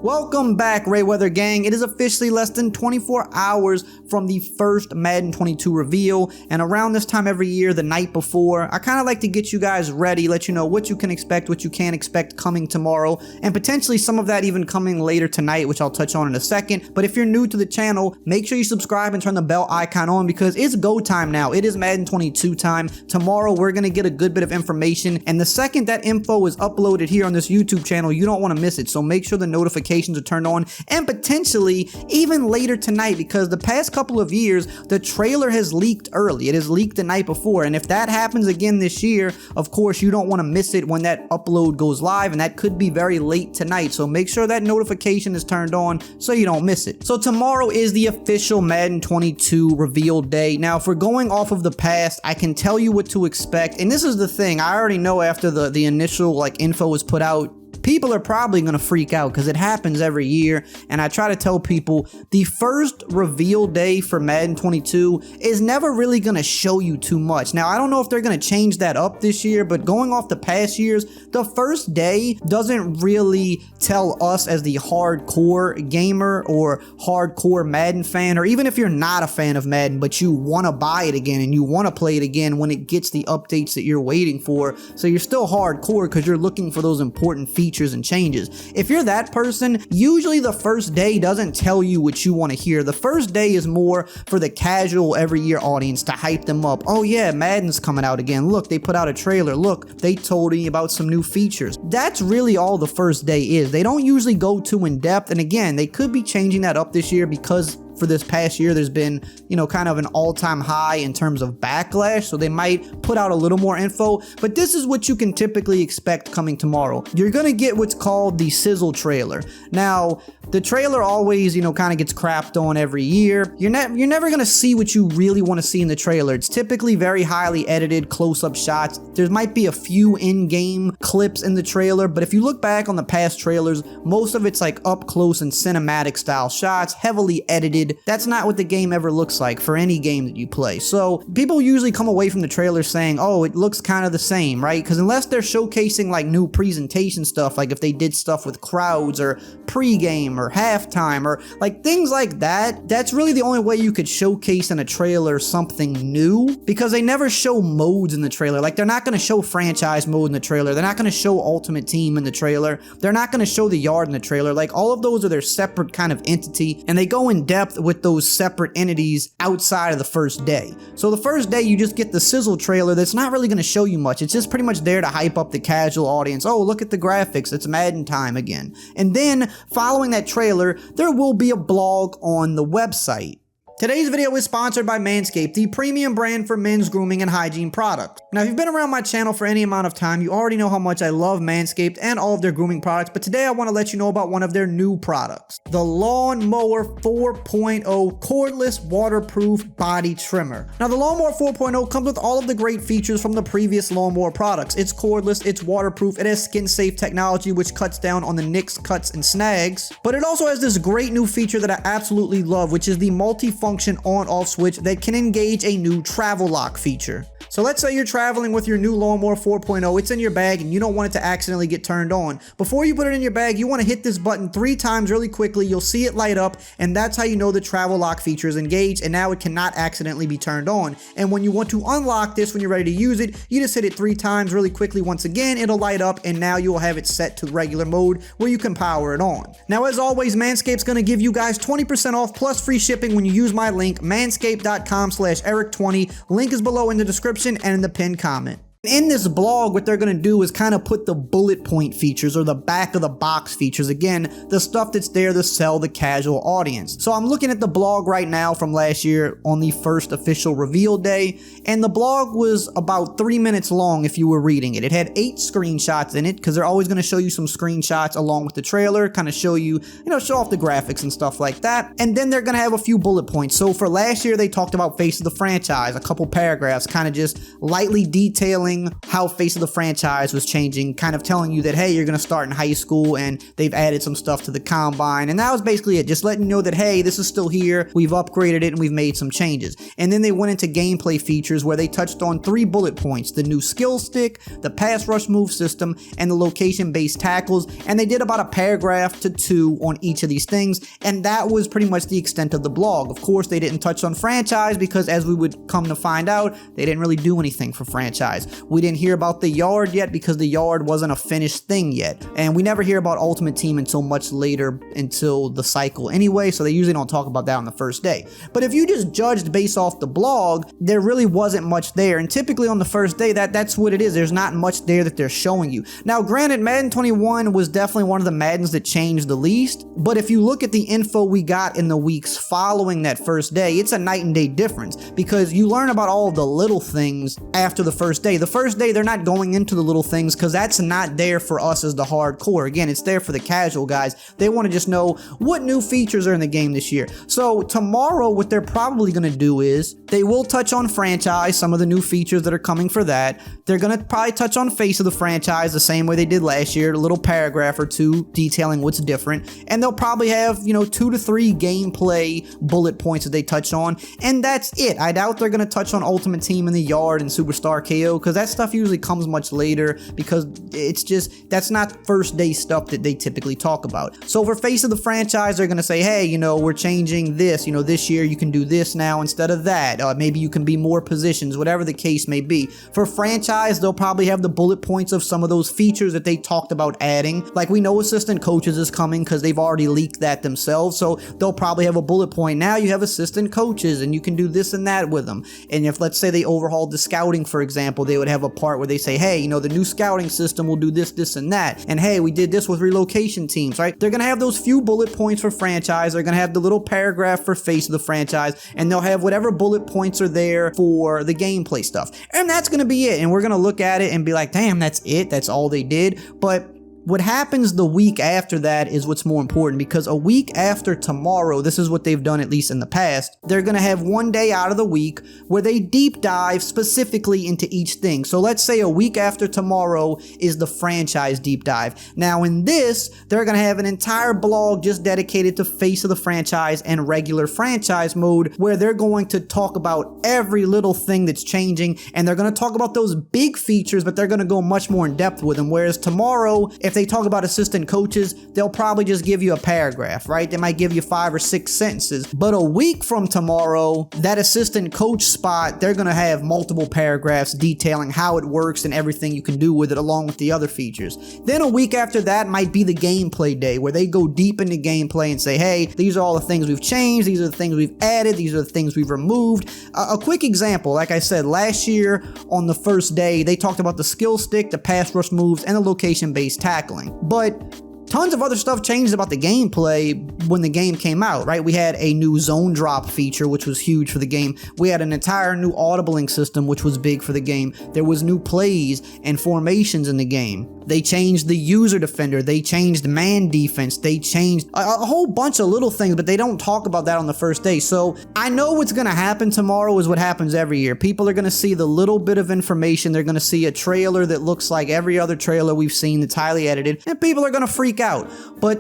Welcome back, RayWeather gang. It is officially less than 24 hours from the first Madden 22 reveal, and around this time every year, the night before, I kind of like to get you guys ready, let you know what you can expect, what you can't expect coming tomorrow, and potentially some of that even coming later tonight, which I'll touch on in a second. But if you're new to the channel, make sure you subscribe and turn the bell icon on because it's go time now. It is Madden 22 time. Tomorrow, we're going to get a good bit of information, and the second that info is uploaded here on this YouTube channel, you don't want to miss it, so make sure the notifications are turned on, and potentially even later tonight, because the past couple of years the trailer has leaked early. It has leaked the night before, and if that happens again this year, of course you don't want to miss it when that upload goes live, and that could be very late tonight, so make sure that notification is turned on so you don't miss it. So tomorrow is the official Madden 22 reveal day. Now, if we're going off of the past, I can tell you what to expect, and this is the thing, I already know after the initial info was put out, people are probably going to freak out because it happens every year, and I try to tell people the first reveal day for Madden 22 is never really going to show you too much. Now, I don't know if they're going to change that up this year, but going off the past years, the first day doesn't really tell us as the hardcore gamer or hardcore Madden fan, or even if you're not a fan of Madden, but you want to buy it again and you want to play it again when it gets the updates that you're waiting for. So you're still hardcore because you're looking for those important features and changes. If you're that person, usually the first day doesn't tell you what you want to hear. The first day is more for the casual every year audience to hype them up. Oh yeah, Madden's coming out again. Look, they put out a trailer. Look, they told me about some new features. That's really all the first day is. They don't usually go too in depth, and again, they could be changing that up this year because for this past year there's been, kind of an all-time high in terms of backlash, so they might put out a little more info, but this is what you can typically expect coming tomorrow. You're gonna get what's called the Sizzle trailer. Now, the trailer always, kind of gets crapped on every year. You're never gonna see what you really want to see in the trailer. It's typically very highly edited close-up shots. There might be a few in-game clips in the trailer, but if you look back on the past trailers, most of it's up close and cinematic style shots, heavily edited. That's not what the game ever looks like for any game that you play. So people usually come away from the trailer saying, oh, it looks kind of the same, right? Because unless they're showcasing new presentation stuff, like if they did stuff with crowds or pre-game or halftime or things like that, that's really the only way you could showcase in a trailer something new, because they never show modes in the trailer. They're not going to show franchise mode in the trailer. They're not going to show ultimate team in the trailer. They're not going to show the yard in the trailer. All of those are their separate kind of entity, and they go in depth with those separate entities outside of the first day. So the first day you just get the Sizzle trailer that's not really going to show you much. It's just pretty much there to hype up the casual audience. Oh, look at the graphics, it's Madden time again. And then following that trailer, there will be a blog on the website. Today's video is sponsored by Manscaped, the premium brand for men's grooming and hygiene products. Now, if you've been around my channel for any amount of time, you already know how much I love Manscaped and all of their grooming products, but today I want to let you know about one of their new products, the Mower 4.0 Cordless Waterproof Body Trimmer. Now, the Mower 4.0 comes with all of the great features from the previous Mower products. It's cordless, it's waterproof, it has skin-safe technology which cuts down on the nicks, cuts, and snags, but it also has this great new feature that I absolutely love, which is the multi-function on-off switch that can engage a new travel lock feature. So let's say you're traveling with your new Mower 4.0, it's in your bag and you don't want it to accidentally get turned on. Before you put it in your bag, you want to hit this button 3 times really quickly, you'll see it light up, and that's how you know the travel lock feature is engaged, and now it cannot accidentally be turned on. And when you want to unlock this, when you're ready to use it, you just hit it 3 times really quickly once again, it'll light up, and now you'll have it set to regular mode where you can power it on. Now, as always, Manscaped's going to give you guys 20% off plus free shipping when you use my link, manscaped.com/Eric20. Link is below in the description and in the pinned comment. In this blog, what they're going to do is kind of put the bullet point features or the back of the box features, again, the stuff that's there to sell the casual audience. So I'm looking at the blog right now from last year on the first official reveal day, and the blog was about 3 minutes long if you were reading it. It had 8 screenshots in it because they're always going to show you some screenshots along with the trailer, kind of show you, show off the graphics and stuff like that. And then they're going to have a few bullet points. So for last year, they talked about face of the franchise, a couple paragraphs, kind of just lightly detailing detailing how face of the franchise was changing, kind of telling you that, hey, you're going to start in high school and they've added some stuff to the combine. And that was basically it, just letting you know that, hey, this is still here, we've upgraded it, and we've made some changes. And then they went into gameplay features where they touched on 3 bullet points: the new skill stick, the pass rush move system, and the location-based tackles. And they did about a paragraph to 2 on each of these things, and that was pretty much the extent of the blog. Of course, they didn't touch on franchise because, as we would come to find out, they didn't really do anything for franchise. We didn't hear about the yard yet because the yard wasn't a finished thing yet, and we never hear about Ultimate Team until much later, until the cycle anyway, so they usually don't talk about that on the first day. But if you just judged based off the blog, there really wasn't much there, and typically on the first day, that's what it is. There's not much there that they're showing you. Now, granted, Madden 21 was definitely one of the Maddens that changed the least, but if you look at the info we got in the weeks following that first day, it's a night and day difference, because you learn about all of the little things after the first day. The first day, they're not going into the little things because that's not there for us as the hardcore. Again, it's there for the casual guys. They want to just know what new features are in the game this year. So tomorrow, what they're probably going to do is they will touch on franchise, some of the new features that are coming for that. They're going to probably touch on face of the franchise the same way they did last year, a little paragraph or 2 detailing what's different. And they'll probably have, 2 to 3 gameplay bullet points that they touch on. And that's it. I doubt they're going to touch on Ultimate Team in the yard and Superstar KO, because that stuff usually comes much later, because it's just, that's not first day stuff that they typically talk about. So for face of the franchise, they're going to say, hey, we're changing this, this year you can do this now instead of that. Maybe you can be more positions, whatever the case may be. For franchise, they'll probably have the bullet points of some of those features that they talked about adding. Like, we know assistant coaches is coming because they've already leaked that themselves, so they'll probably have a bullet point. Now you have assistant coaches and you can do this and that with them. And if, let's say, they overhauled the scouting, for example, they would have a part where they say, hey, the new scouting system will do this, this, and that. And hey, we did this with relocation teams, right? They're going to have those few bullet points for franchise. They're going to have the little paragraph for face of the franchise, and they'll have whatever bullet points are there for the gameplay stuff. And that's going to be it. And we're going to look at it and be like, damn, that's it. That's all they did. But what happens the week after that is what's more important, because a week after tomorrow, this is what they've done at least in the past, they're going to have one day out of the week where they deep dive specifically into each thing. So let's say a week after tomorrow is the franchise deep dive. Now in this, they're going to have an entire blog just dedicated to face of the franchise and regular franchise mode, where they're going to talk about every little thing that's changing, and they're going to talk about those big features, but they're going to go much more in depth with them. Whereas tomorrow, if they talk about assistant coaches, they'll probably just give you a paragraph, right? They might give you 5 or 6 sentences. But a week from tomorrow, that assistant coach spot, they're going to have multiple paragraphs detailing how it works and everything you can do with it, along with the other features. Then a week after that might be the gameplay day, where they go deep into gameplay and say, hey, these are all the things we've changed, these are the things we've added, these are the things we've removed. A quick example, like I said, last year on the first day, they talked about the skill stick, the pass rush moves, and the location-based tackling. But tons of other stuff changed about the gameplay when the game came out, right? We had a new zone drop feature, which was huge for the game. We had an entire new audibling system, which was big for the game. There was new plays and formations in the game. They changed the user defender. They changed man defense. They changed a whole bunch of little things, but they don't talk about that on the first day. So I know what's going to happen tomorrow is what happens every year. People are going to see the little bit of information. They're going to see a trailer that looks like every other trailer we've seen that's highly edited, and people are going to freak out. But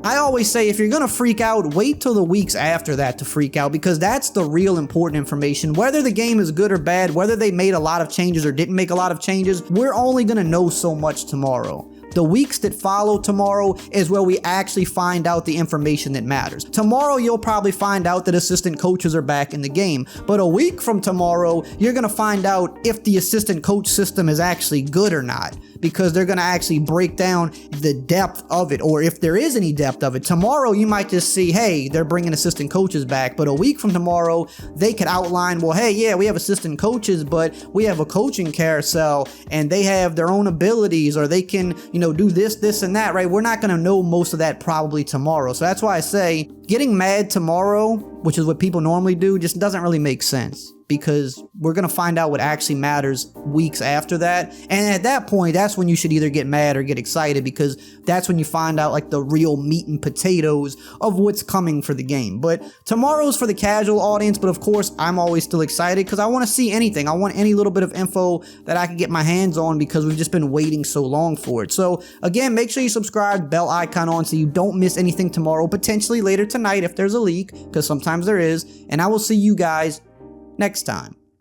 I always say, if you're going to freak out, wait till the weeks after that to freak out, because that's the real important information. Whether the game is good or bad, whether they made a lot of changes or didn't make a lot of changes, we're only going to know so much tomorrow. The weeks that follow tomorrow is where we actually find out the information that matters. Tomorrow, you'll probably find out that assistant coaches are back in the game. But a week from tomorrow, you're going to find out if the assistant coach system is actually good or not, because they're going to actually break down the depth of it, or if there is any depth of it. Tomorrow, you might just see, hey, they're bringing assistant coaches back. But a week from tomorrow, they could outline, well, hey, yeah, we have assistant coaches, but we have a coaching carousel, and they have their own abilities, or they can, do this, this, and that, right? We're not going to know most of that probably tomorrow. So that's why I say getting mad tomorrow, which is what people normally do, just doesn't really make sense. because we're going to find out what actually matters weeks after that. And at that point, that's when you should either get mad or get excited, because that's when you find out like the real meat and potatoes of what's coming for the game. But tomorrow's for the casual audience, but of course I'm always still excited because I want to see anything. I want any little bit of info that I can get my hands on, because we've just been waiting so long for it. So again, make sure you subscribe, bell icon on, so you don't miss anything tomorrow, potentially later tonight if there's a leak, because sometimes there is. And I will see you guys next time.